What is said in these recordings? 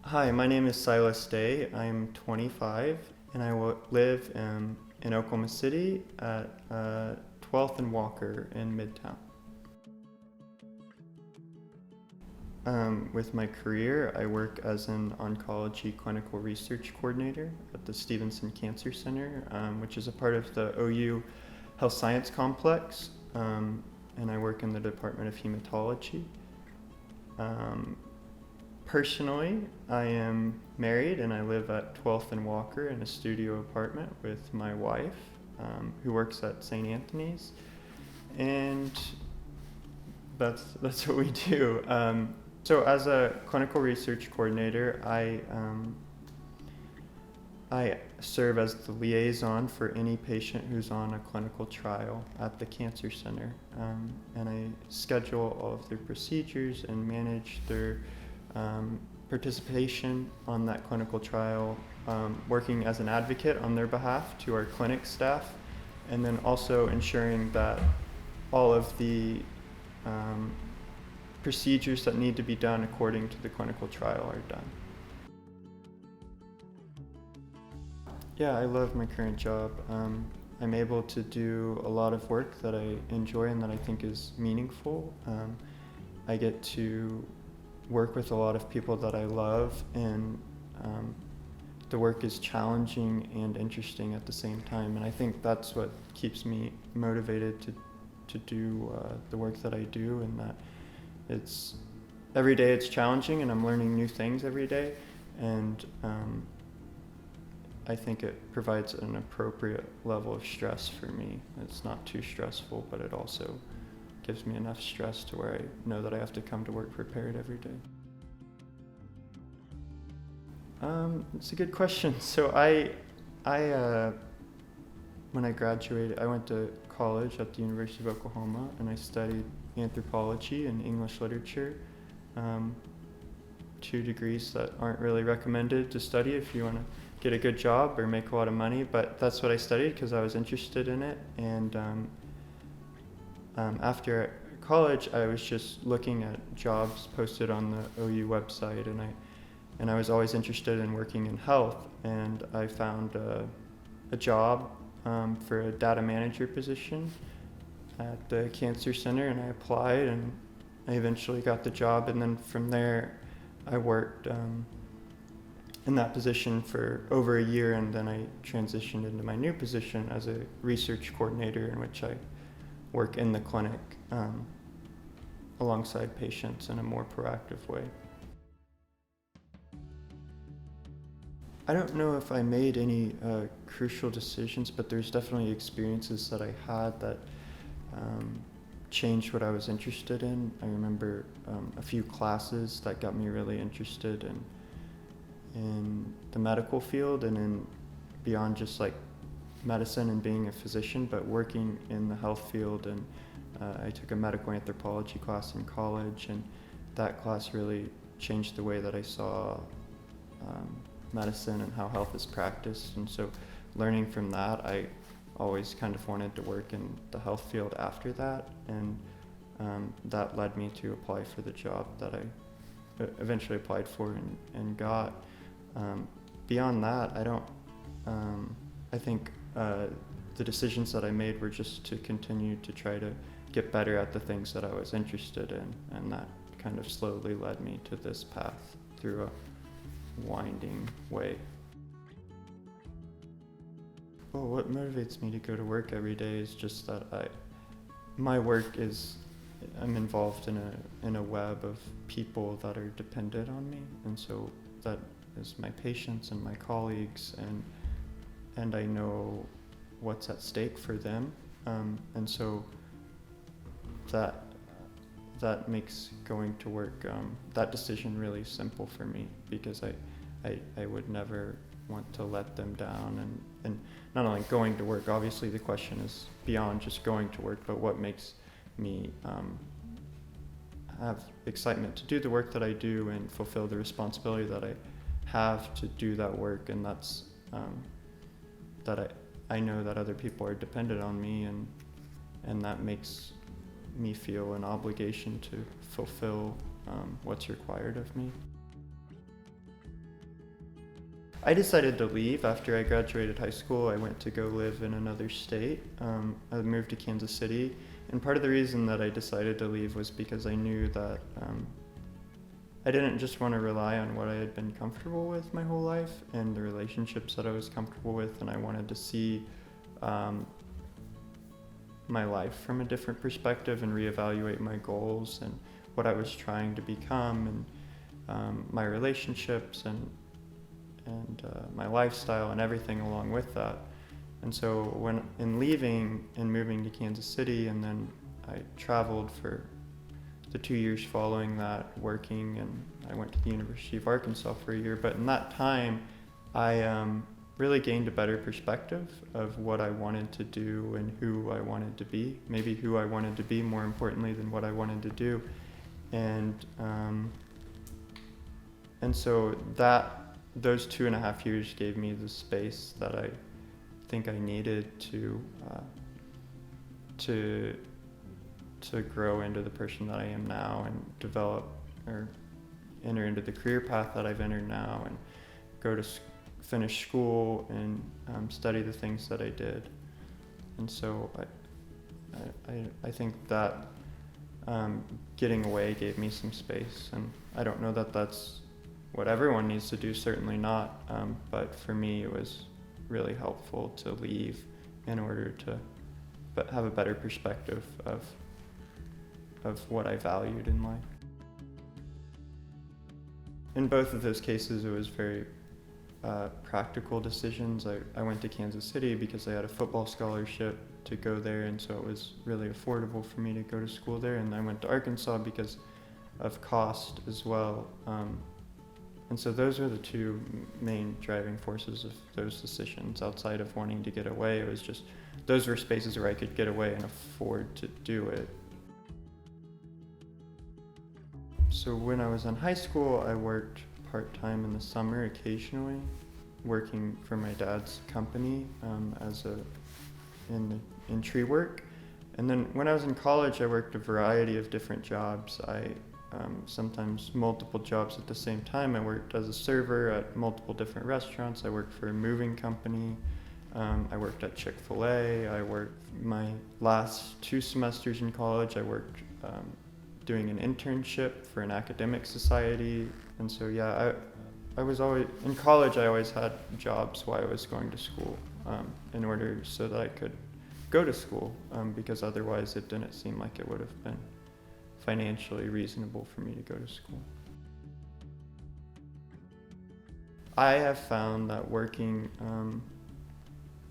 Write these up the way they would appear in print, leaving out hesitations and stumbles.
Hi, my name is Silas Day. I'm 25 and I live in Oklahoma City at 12th and Walker in Midtown. With my career, I work as an oncology clinical research coordinator at the Stevenson Cancer Center, which is a part of the OU Health Science Complex, and I work in the Department of Hematology. Um, Personally, I am married and I live at 12th and Walker in a studio apartment with my wife, who works at St. Anthony's, and that's what we do. So as a clinical research coordinator, I serve as the liaison for any patient who's on a clinical trial at the cancer center, and I schedule all of their procedures and manage their participation on that clinical trial, working as an advocate on their behalf to our clinic staff, and then also ensuring that all of the procedures that need to be done according to the clinical trial are done. Yeah, I love my current job. I'm able to do a lot of work that I enjoy and that I think is meaningful. I get to work with a lot of people that I love, and the work is challenging and interesting at the same time, and I think that's what keeps me motivated to do the work that I do, and that it's every day it's challenging and I'm learning new things every day, and I think it provides an appropriate level of stress for me. It's not too stressful, but it also gives me enough stress to where I know that I have to come to work prepared every day. It's a good question. So when I graduated, I went to college at the University of Oklahoma, and I studied anthropology and English literature, two degrees that aren't really recommended to study if you want to get a good job or make a lot of money, but that's what I studied because I was interested in it. And after college, I was just looking at jobs posted on the OU website, and I was always interested in working in health, and I found a job for a data manager position at the cancer center, and I applied, and I eventually got the job, and then from there I worked in that position for over a year, and then I transitioned into my new position as a research coordinator, in which I work in the clinic alongside patients in a more proactive way. I don't know if I made any crucial decisions, but there's definitely experiences that I had that changed what I was interested in. I remember a few classes that got me really interested in the medical field and in beyond just like medicine and being a physician, but working in the health field. And I took a medical anthropology class in college, and that class really changed the way that I saw medicine and how health is practiced. And so learning from that, I always kind of wanted to work in the health field after that, and that led me to apply for the job that I eventually applied for and got. Beyond that, I think the decisions that I made were just to continue to try to get better at the things that I was interested in, and that kind of slowly led me to this path through a winding way. Well, what motivates me to go to work every day is just that my work is, I'm involved in a web of people that are dependent on me, and so that is my patients and my colleagues, and I know what's at stake for them, and so that makes going to work, that decision really simple for me, because I would never want to let them down, and not only going to work, obviously the question is beyond just going to work, but what makes me have excitement to do the work that I do and fulfill the responsibility that I have to do that work, and that's that I know that other people are dependent on me, and that makes me feel an obligation to fulfill what's required of me. I decided to leave after I graduated high school. I went to go live in another state. I moved to Kansas City, and part of the reason that I decided to leave was because I knew that I didn't just want to rely on what I had been comfortable with my whole life and the relationships that I was comfortable with, and I wanted to see my life from a different perspective and reevaluate my goals and what I was trying to become, and my relationships and my lifestyle and everything along with that. And so when in leaving and moving to Kansas City, and then I traveled for the 2 years following that working, and I went to the University of Arkansas for a year. But in that time, I really gained a better perspective of what I wanted to do and who I wanted to be, maybe who I wanted to be more importantly than what I wanted to do. And so those 2.5 years gave me the space that I think I needed to grow into the person that I am now, and develop or enter into the career path that I've entered now, and go to finish school and study the things that I did. And so I think that getting away gave me some space, and I don't know that that's what everyone needs to do, certainly not, but for me it was really helpful to leave in order to have a better perspective of what I valued in life. In both of those cases, it was very practical decisions. I went to Kansas City because I had a football scholarship to go there, and so it was really affordable for me to go to school there. And I went to Arkansas because of cost as well. And so those are the two main driving forces of those decisions. Outside of wanting to get away, it was just those were spaces where I could get away and afford to do it. So when I was in high school, I worked part-time in the summer occasionally, working for my dad's company in tree work. And then when I was in college, I worked a variety of different jobs. Sometimes multiple jobs at the same time. I worked as a server at multiple different restaurants. I worked for a moving company. I worked at Chick-fil-A. I worked my last 2 semesters in college. I worked doing an internship for an academic society. And so yeah, I was always in college. I always had jobs while I was going to school, in order so that I could go to school, because otherwise it didn't seem like it would have been financially reasonable for me to go to school. I have found that working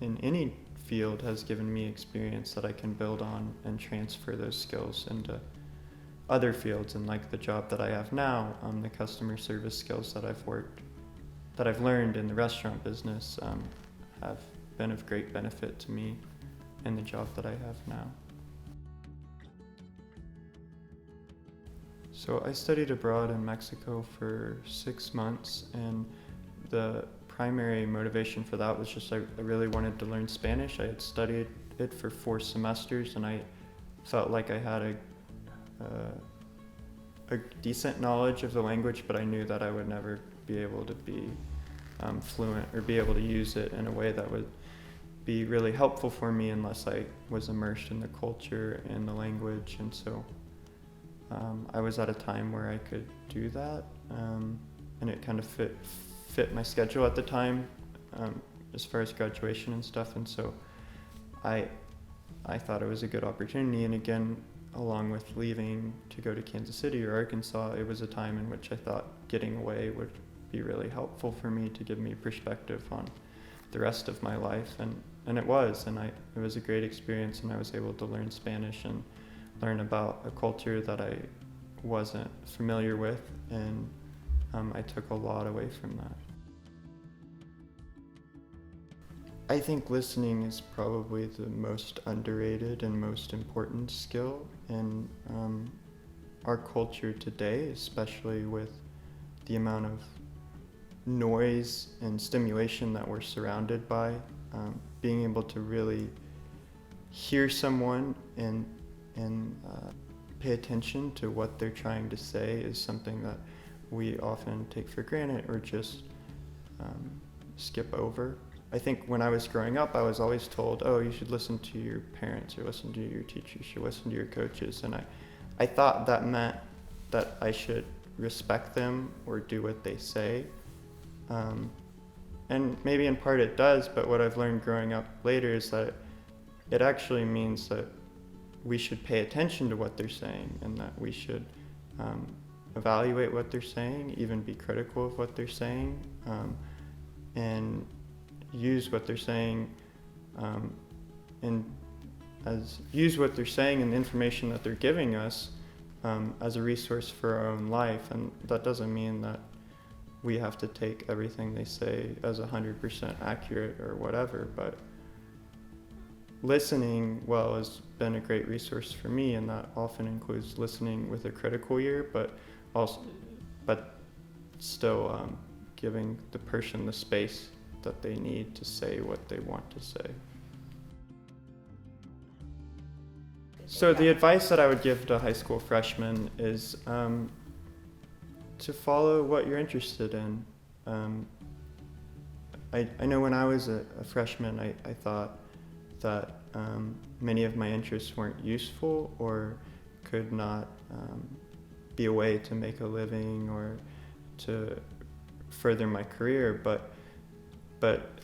in any field has given me experience that I can build on and transfer those skills into other fields, and like the job that I have now, the customer service skills that I've learned in the restaurant business have been of great benefit to me in the job that I have now. So I studied abroad in Mexico for 6 months, and the primary motivation for that was just I really wanted to learn Spanish. I had studied it for 4 semesters, and I felt like I had a decent knowledge of the language, but I knew that I would never be able to be fluent or be able to use it in a way that would be really helpful for me unless I was immersed in the culture and the language. And so I was at a time where I could do that, and it kind of fit my schedule at the time, as far as graduation and stuff. And so I thought it was a good opportunity. And again, along with leaving to go to Kansas City or Arkansas, it was a time in which I thought getting away would be really helpful for me to give me perspective on the rest of my life. And it was, and it was a great experience, and I was able to learn Spanish and learn about a culture that I wasn't familiar with, and I took a lot away from that. I think listening is probably the most underrated and most important skill in our culture today, especially with the amount of noise and stimulation that we're surrounded by. Being able to really hear someone and pay attention to what they're trying to say is something that we often take for granted, or just skip over. I think when I was growing up, I was always told, oh, you should listen to your parents or listen to your teachers, you should listen to your coaches. And I thought that meant that I should respect them or do what they say. And maybe in part it does, but what I've learned growing up later is that it actually means that we should pay attention to what they're saying, and that we should evaluate what they're saying, even be critical of what they're saying, and use what they're saying and use what they're saying and the information that they're giving us as a resource for our own life. And that doesn't mean that we have to take everything they say as 100% accurate or whatever, but listening well has been a great resource for me, and that often includes listening with a critical ear, but still giving the person the space that they need to say what they want to say. So the advice that I would give to high school freshmen is to follow what you're interested in. I know when I was a freshman, I thought that many of my interests weren't useful or could not be a way to make a living or to further my career, but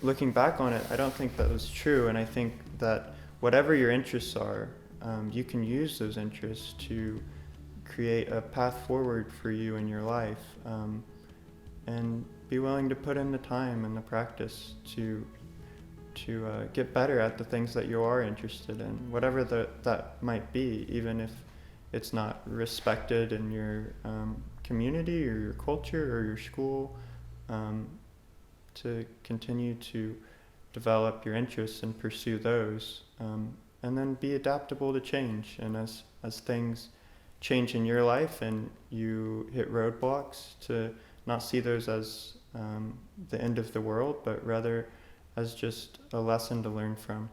looking back on it, I don't think that was true, and I think that whatever your interests are, you can use those interests to create a path forward for you in your life, and be willing to put in the time and the practice to get better at the things that you are interested in, whatever that might be, even if it's not respected in your community or your culture or your school, to continue to develop your interests and pursue those, and then be adaptable to change. And as things change in your life and you hit roadblocks, to not see those as the end of the world, but rather as just a lesson to learn from.